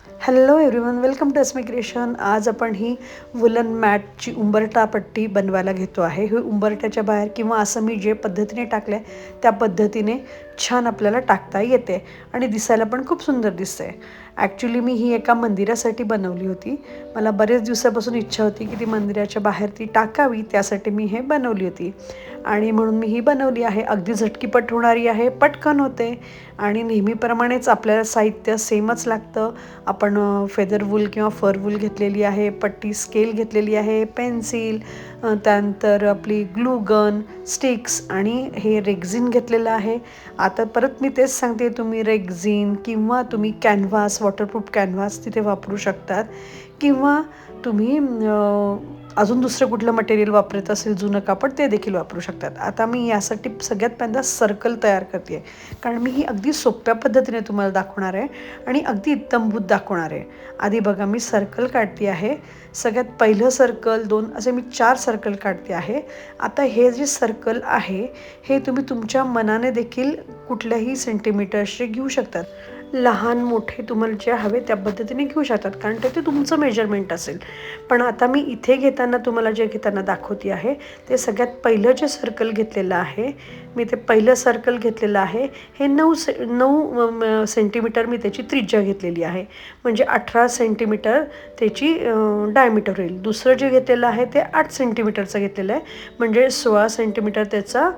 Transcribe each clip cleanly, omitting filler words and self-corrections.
Hello everyone, welcome to Asmi creation. आज आपण ही woollen मॅटची उंबरठा पट्टी बनवायला घेतो आहे. ही उंबरठ्याच्या बाहेर किंवा असं मी जे पद्धतीने टाकलं त्या पद्धतीने छान आपल्याला टाकता येते आणि दिसायला पण खूप सुंदर दिसते. ॲक्च्युली मी ही एका मंदिरासाठी बनवली होती. मला बरेच दिवसापासून इच्छा होती की ती मंदिराच्या बाहेर ती टाकावी, त्यासाठी मी हे बनवली होती आणि म्हणून मी ही बनवली आहे. अगदी झटकीपट होणारी आहे, पटकन होते आणि नेहमीप्रमाणेच आपल्याला साहित्य सेमच लागतं. आपण फेदर वूल किंवा फर वूल घेतलेली आहे, पट्टी स्केल घेतलेली आहे, पेन्सिल, त्यानंतर आपली ग्लू गन, स्टिक्स आणि हे रेक्झिन घेतलेलं आहे. आता परत मी तेच सांगते, तुम्ही रेक्झिन किंवा तुम्ही कॅनव्हास, वॉटरप्रूफ कॅनव्हास तिथे वापरू शकतात किंवा तुम्ही अजून दुसरं कुठलं मटेरियल वापरत असेल जुनं कापड ते देखील वापरू शकतात. आता मी यासाठी सगळ्यात पहिल्यांदा सर्कल तयार करते आहे, कारण मी ही अगदी सोप्या पद्धतीने तुम्हाला दाखवणार आहे आणि अगदी इत्तमभूत दाखवणार आहे. आधी बघा, मी सर्कल काढते आहे. सगळ्यात पहिलं सर्कल, दोन असे मी 4 सर्कल काढते आहे. आता हे जे सर्कल आहे हे तुम्ही तुमच्या मनाने देखील कुठल्याही सेंटीमीटर्सचे घेऊ शकतात. लहान मोठे तुम्हाला जे हवे त्या पद्धतीने घेऊ शकतात, कारण ते तुमचं मेजरमेंट असेल. पण आता मी इथे घेताना तुम्हाला जे घेताना दाखवते आहे ते सगळ्यात पहिलं जे सर्कल घेतलेलं आहे, मी ते पहिलं सर्कल घेतलेलं आहे. हे 9 सेंटीमीटर मी त्याची त्रिज्या घेतलेली आहे, म्हणजे 18 सेंटीमीटर त्याची डायमीटर होईल. दुसरं जे घेतलेलं आहे ते 8 सेंटीमीटरचं घेतलेलं आहे, म्हणजे 16 सेंटीमीटर त्याचा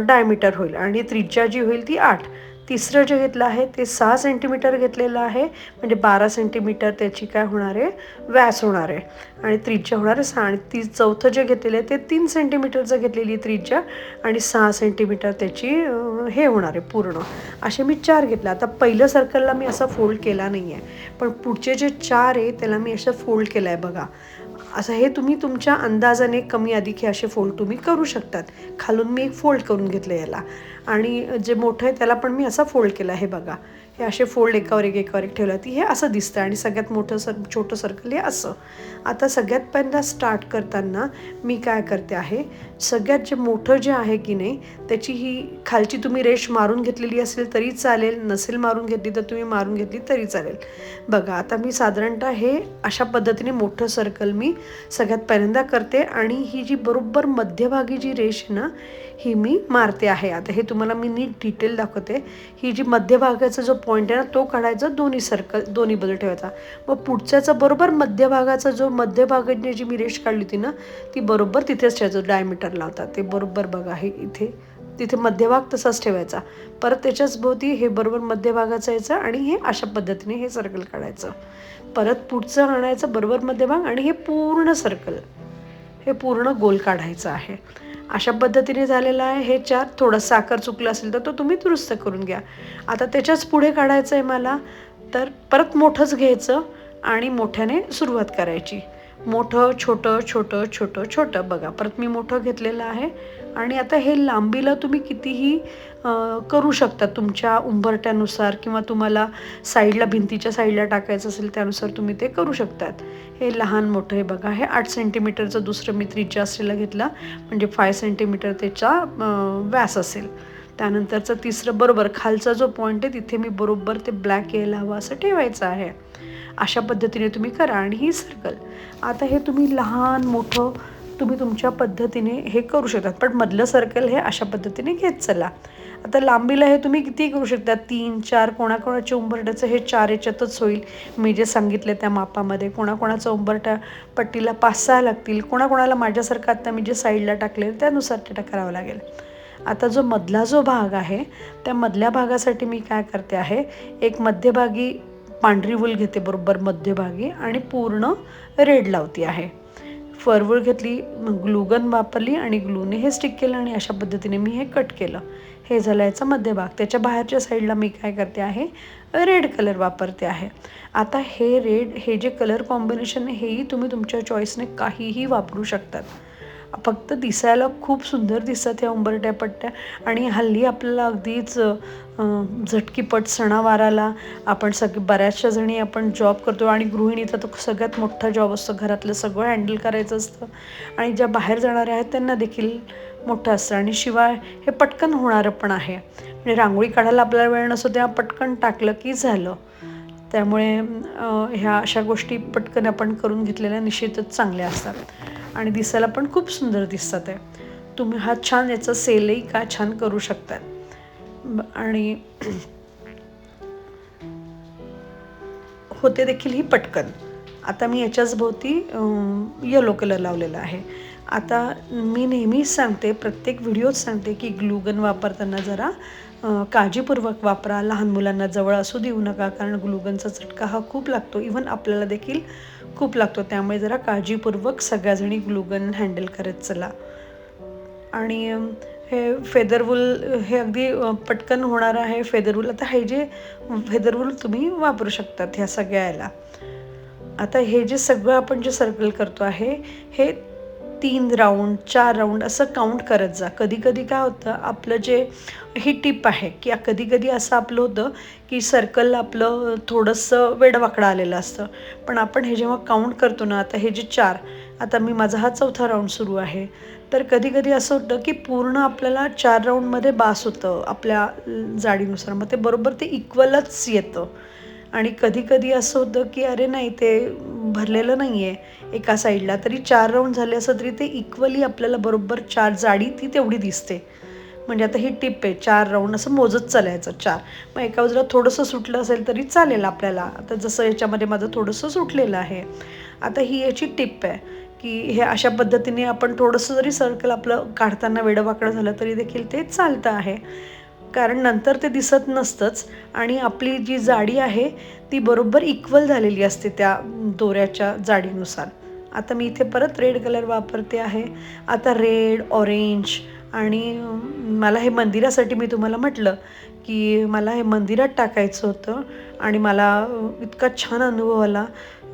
डायमीटर होईल आणि त्रिज्या जी होईल ती 8. तिसरं जे घेतलं आहे ते 6 सेंटीमीटर घेतलेलं आहे, म्हणजे 12 सेंटीमीटर त्याची काय होणार आहे, व्यास होणार आहे आणि त्रिज्या होणार आहे 6. आणि चौथं जे घेतलेलं आहे ते 3 सेंटीमीटरचं घेतलेली त्रिज्या आणि 6 सेंटीमीटर त्याची हे होणार आहे पूर्ण. असे मी 4 घेतलं. आता पहिलं सर्कलला मी असा फोल्ड केला नाही आहे, पण पुढचे जे 4 आहे त्याला मी असं फोल्ड केलं आहे बघा. असं हे तुम्ही तुमच्या अंदाजाने कमी अधिक हे असे फोल्ड तुम्ही करू शकतात. खालून मी एक फोल्ड करून घेतलं याला आणि जे मोठं आहे त्याला पण मी असा फोल्ड केला आहे बघा. हे असे फोल्ड एकावर एक ठेवलं ती हे असं दिसतं आणि सगळ्यात मोठं छोटं सर्कल हे असं. आता सगळ्यात पहिल्यांदा स्टार्ट करताना मी काय करते आहे, सगळ्यात जे मोठं जे आहे की नाही त्याची ही खालची तुम्ही रेष मारून घेतलेली असेल तरी चालेल, नसेल मारून घेतली तर तुम्ही मारून घेतली तरी चालेल. बघा, आता मी साधारणतः हे अशा पद्धतीने मोठं सर्कल मी सगळ्यात पहिल्यांदा करते आणि ही जी बरोबर मध्यभागी जी रेष आहे ना ही मी मारते आहे. आता हे तुम्हाला मी नीट डिटेल दाखवते. ही जी मध्यभागाचा जो पॉईंट आहे ना तो काढायचा, दोन्ही सर्कल दोन्ही बाजू ठेवायचा. मग पुढच्याचा बरोबर मध्यभागाचा जो मध्यभागाने जी मी रेष काढली होती ना ती बरोबर तिथेच ठेवायचं, डायमीटर लावतात ते बरोबर बघा. हे तिथे मध्यभाग तसाच ठेवायचा. परत त्याच्याच भोवती हे बरोबर मध्यभागाचं यायचं आणि हे अशा पद्धतीने हे सर्कल काढायचं. परत पुढचं आणायचं बरोबर मध्यभाग आणि हे पूर्ण सर्कल, हे पूर्ण गोल काढायचं आहे. अशा पद्धतीने झालेलं आहे हे 4. थोडंसं आकार चुकलं असेल तर तो तुम्ही दुरुस्त करून घ्या. आता त्याच्याच पुढे काढायचं आहे मला, तर परत मोठंच घ्यायचं आणि मोठ्याने सुरुवात करायची. मोठं छोटं छोटं छोटं छोटं बघा. परत मी मोठं घेतलेलं आहे आणि आता हे लांबीला तुम्ही कितीही करू शकता तुमच्या उंबरट्यानुसार किंवा तुम्हाला साईडला भिंतीच्या साईडला टाकायचं असेल त्यानुसार तुम्ही ते करू शकतात. हे लहान मोठं हे बघा. हे 8 सेंटीमीटरचं दुसरं मी त्रिज्या असलेला घेतला, म्हणजे 5 सेंटीमीटर त्याचा व्यास असेल. त्यानंतरचं तिसरं बरोबर खालचा जो पॉईंट आहे तिथे मी बरोबर ते ब्लॅक यायला हवं असं ठेवायचं आहे. अशा पद्धतीने तुम्ही करा आणि ही सर्कल. आता हे तुम्ही लहान मोठं तुम्ही तुमच्या पद्धतीने हे करू शकतात, पण मधलं सर्कल हे अशा पद्धतीने घेत चला. आता लांबीला हे तुम्ही किती करू शकता, 3, 4. कोणाकोणाच्या उंबरट्याचं हे 4 याच्यातच होईल मी जे सांगितले त्या मापामध्ये. कोणाकोणाचं उंबरट्या पट्टीला 5-6 लागतील, कोणाकोणाला माझ्यासारखं आता मी जे साईडला टाकले त्यानुसार ते करावं लागेल. आता जो मधला जो भाग आहे त्या मधल्या भागासाठी मी काय करते आहे, एक मध्यभागी पांढरी वूल घेते बरोबर मध्यभागी आणि पूर्ण रेड लावते आहे. फरवूल घेतली, ग्लूगन वापरली आणि ग्लूने हे स्टिक केलं आणि अशा पद्धतीने मी हे कट केलं. हे झालं याचा मध्यभाग. त्याच्या बाहेरच्या साईडला मी काय करते आहे, रेड कलर वापरते आहे. आता हे रेड हे जे कलर कॉम्बिनेशन आहे हेही तुम्ही तुमच्या चॉईसने काहीही वापरू शकतात. फक्त दिसायला खूप सुंदर दिसतात ह्या उंबरट्या पट्ट्या. आणि हल्ली आपल्याला अगदीच झटकीपट सणावाराला आपण बऱ्याचशा जणी आपण जॉब करतो आणि गृहिणीचा तो सगळ्यात मोठा जॉब असतो, घरातलं सगळं हँडल करायचं असतं आणि ज्या बाहेर जाणाऱ्या आहेत त्यांना देखील मोठं असतं आणि शिवाय हे पटकन होणारं पण आहे. म्हणजे रांगोळी काढायला आपल्याला वेळ नसतो तेव्हा पटकन टाकलं की झालं. त्यामुळे ह्या अशा गोष्टी पटकन आपण करून घेतलेल्या निश्चितच चांगल्या असतात आणि दिसायला पण खूप सुंदर दिसतात आहे. तुम्ही हा छान याचा सेलही का छान करू शकतात आणि होते देखील ही पटकन. आता मी याच्याच भोवती येलो कलर लावलेला आहे. आता मी नेहमीच सांगते, प्रत्येक व्हिडिओत सांगते की ग्लूगन वापरताना जरा काळजीपूर्वक वापरा. लहान मुलांना जवळ असू देऊ नका, कारण ग्लूगनचा चटका हा खूप लागतो, इव्हन आपल्याला देखील खूप लागतो. त्यामुळे जरा काळजीपूर्वक सगळ्याजणी ग्लूगन हँडल करत चला. आणि हे फेदरवूल हे अगदी पटकन होणारं आहे फेदरवूल. आता हे जे फेदरवूल तुम्ही वापरू शकतात ह्या सगळ्या याला. आता हे जे सगळं आपण जे सर्कल करतो आहे, हे 3 राऊंड 4 राऊंड असं काउंट करत जा. कधी कधी काय होतं, आपलं जे ही टिप आहे की कधी कधी असं आपलं होतं की सर्कल आपलं थोडंसं वेडवाकडं आलेलं असतं, पण आपण हे जेव्हा काउंट करतो ना, आता हे जे 4, आता माझा हा 4था राऊंड सुरू आहे, तर कधी कधी असं होतं की पूर्ण आपल्याला 4 राऊंडमध्ये बास होतं आपल्या जाडीनुसार. मग ते बरोबर ते इक्वलच येतं. आणि कधी कधी असं होतं की अरे नाही, ते भरलेलं नाही आहे एका साईडला, तरी 4 राऊंड झाले असं तरी ते इक्वली आपल्याला बरोबर 4 जाडी ती तेवढी दिसते. म्हणजे आता ही टिप आहे, 4 राऊंड असं मोजत चालायचं 4. मग एका बाजूला थोडंसं सुटलं असेल तरी चालेल आपल्याला. आता जसं याच्यामध्ये माझं थोडंसं सुटलेलं आहे. आता ही याची टिप आहे की हे अशा पद्धतीने आपण थोडंसं जरी सर्कल आपलं काढताना वेडंवाकडं झालं तरी देखील ते चालतं आहे, कारण नंतर ते दिसत नसतंच आणि आपली जी जाडी आहे ती बरोबर इक्वल झालेली असते त्या दोऱ्याच्या जाडीनुसार. आता मी इथे परत रेड कलर वापरते आहे. आता रेड, ऑरेंज आणि मला हे मंदिरासाठी मी तुम्हाला म्हटलं की मला हे मंदिरात टाकायचं होतं आणि मला इतका छान अनुभव आला.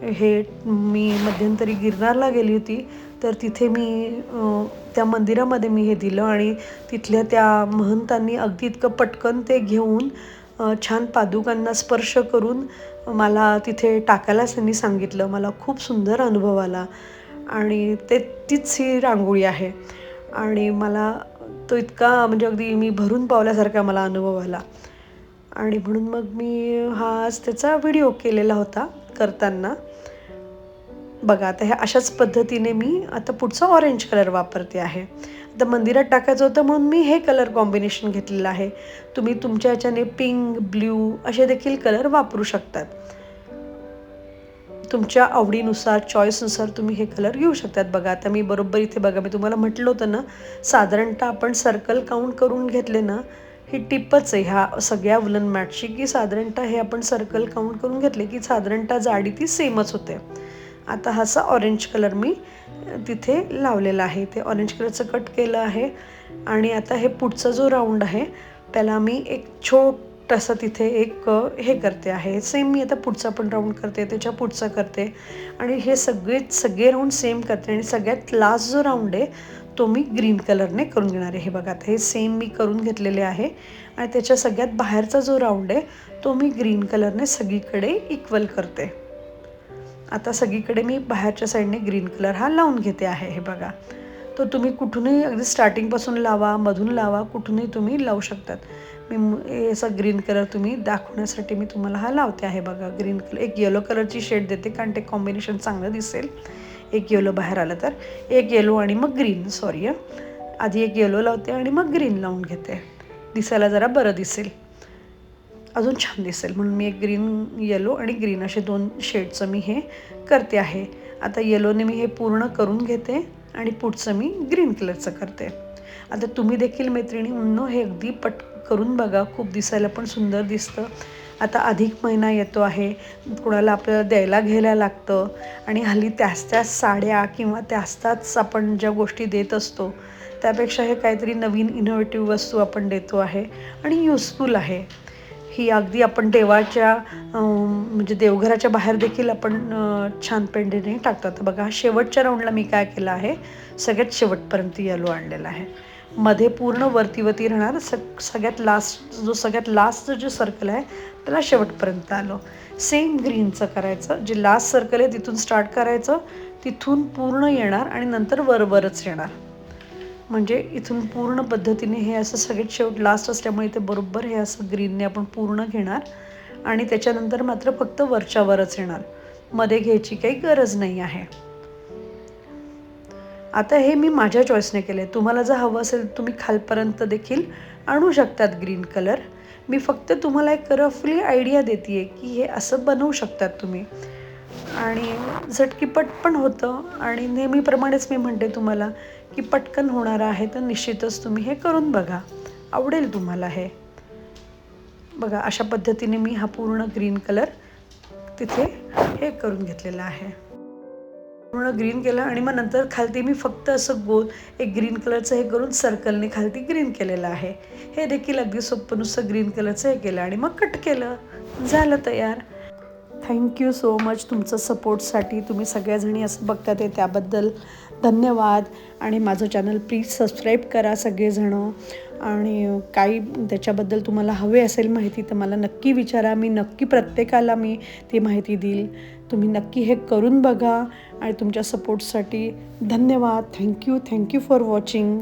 हे मी मध्यंतरी गिरनारला गेली होती, तर तिथे मी त्या मंदिरामध्ये मी हे दिलं आणि तिथल्या त्या महंतांनी अगदी इतकं पटकन ते घेऊन छान पादुकांना स्पर्श करून मला तिथे टाकायलाच त्यांनी सांगितलं. मला खूप सुंदर अनुभव आला आणि तीच ही रांगोळी आहे आणि मला तो इतका म्हणजे अगदी मी भरून पावल्यासारखा मला अनुभव आला आणि म्हणून मग मी आज त्याचा व्हिडिओ केलेला होता करताना. बघा, आता ह्या अशाच पद्धतीने मी आता पुढचा ऑरेंज कलर वापरते आहे. आता मंदिरात टाकायचं होतं म्हणून मी हे कलर कॉम्बिनेशन घेतलेलं आहे. तुम्ही तुमच्या ह्याच्याने पिंक, ब्ल्यू असे देखील कलर वापरू शकतात. तुमच्या आवडीनुसार, चॉईसनुसार तुम्ही हे कलर घेऊ शकतात. बघा, आता मी बरोबर इथे बघा, मी तुम्हाला म्हटलं होतं ना, साधारणतः आपण सर्कल काउंट करून घेतले ना, ही टिपच आहे ह्या सगळ्या वुलन मॅटची, की साधारणतः हे आपण सर्कल काउंट करून घेतले की साधारणतः जाडी ती सेमच होते. आता हाचा ऑरेंज कलर मी तिथे लावलेला आहे. ते ऑरेंज कलरचं कट केलं आहे आणि आता हे पुढचा जो राऊंड आहे त्याला मी एक छोटंसं तिथे एक हे करते आहे. सेम मी आता पुढचा पण राऊंड करते, त्याच्या पुढचा करते आणि हे सगळे राऊंड सेम करते आणि सगळ्यात लास्ट जो राऊंड आहे तो मी ग्रीन कलरने करून घेणार आहे. हे बघा, आता हे सेम मी करून घेतलेले आहे आणि त्याच्या सगळ्यात बाहेरचा जो राऊंड आहे तो मी ग्रीन कलरने सगळीकडे इक्वल करते. आता सगळीकडे मी बाहेरच्या साईडने ग्रीन कलर हा लावून घेते आहे. हे बघा, तो तुम्ही कुठूनही अगदी स्टार्टिंगपासून लावा, मधून लावा, कुठूनही तुम्ही लावू शकतात. मी असा ग्रीन कलर तुम्ही दाखवण्यासाठी मी तुम्हाला हा लावते आहे. बघा, ग्रीन कलर, एक येलो कलरची शेड देते कारण ते कॉम्बिनेशन चांगलं दिसेल. एक येलो बाहेर आलं तर एक येलो आणि मग ग्रीन, आधी एक येलो लावते आणि मग ग्रीन लावून घेते, दिसायला जरा बरं दिसेल, अजून छान दिसेल म्हणून मी एक ग्रीन, येलो आणि ग्रीन असे 2 शेडचं मी हे करते आहे. आता येलोने मी हे पूर्ण करून घेते आणि पुढचं मी ग्रीन कलरचं करते. आता तुम्ही देखील मैत्रिणींनो हे अगदी करून बघा, खूप दिसायला पण सुंदर दिसतं. आता अधिक महिना येतो आहे, कोणाला आपल्याला द्यायला घ्यायला लागतं आणि हल्ली त्याच साड्या किंवा त्याच आपण ज्या गोष्टी देत असतो त्यापेक्षा हे काहीतरी नवीन इनोव्हेटिव्ह वस्तू आपण देतो आहे आणि युजफुल आहे. ही अगदी आपण देवाच्या म्हणजे देवघराच्या बाहेर देखील आपण छान पेंडीने टाकतात. बघा, शेवटच्या राऊंडला मी काय केलं आहे, सगळ्यात शेवटपर्यंत येलो आणलेला आहे. मध्ये पूर्ण वरती राहणार, सगळ्यात लास्ट जो सर्कल आहे त्याला शेवटपर्यंत आलो. सेम ग्रीनचं करायचं, जे लास्ट सर्कल आहे तिथून स्टार्ट करायचं, तिथून पूर्ण येणार आणि नंतर वरच येणार. म्हणजे इथून पूर्ण पद्धतीने हे असं सगळ्यात शेवट लास्ट असल्यामुळे इथे बरोबर हे असं ग्रीनने आपण पूर्ण घेणार आणि त्याच्यानंतर मात्र फक्त वरच्यावरच येणार, मध्ये घ्यायची काही गरज नाही आहे. आता हे मी माझ्या चॉईसने केले. तुम्हाला जर हवं असेल तुम्ही खालपर्यंत देखील आणू शकतात ग्रीन कलर. मी फक्त तुम्हाला एक रफली आयडिया देते आहे की हे असं बनवू शकतात तुम्ही आणि झटकीपट पण होतं आणि नेहमीप्रमाणेच मी म्हणते तुम्हाला की पटकन होणारं आहे, तर निश्चितच तुम्ही हे करून बघा, आवडेल तुम्हाला हे. बघा अशा पद्धतीने मी हा पूर्ण ग्रीन कलर तिथे हे करून घेतलेला आहे. पूर्ण ग्रीन केलं आणि मग नंतर खालती मी फक्त असं गोल एक ग्रीन कलरचं हे करून सर्कलने खालती ग्रीन केलेलं आहे. हे देखील अगदी सोपं नुसतं ग्रीन कलरचं हे केलं आणि मग कट केलं, झालं तयार. थँक्यू सो मच तुमचं सपोर्टसाठी. तुम्ही सगळ्याजणी असं बघतात आहे त्याबद्दल धन्यवाद. आणि माझं चॅनल प्लीज सबस्क्राईब करा सगळेजणं. आणि काही त्याच्याबद्दल तुम्हाला हवे असेल माहिती तर मला नक्की विचारा, मी नक्की प्रत्येकाला मी ती माहिती देईल. तुम्ही नक्की हे करून बघा आणि तुमच्या सपोर्टसाठी धन्यवाद. Thank you for watching.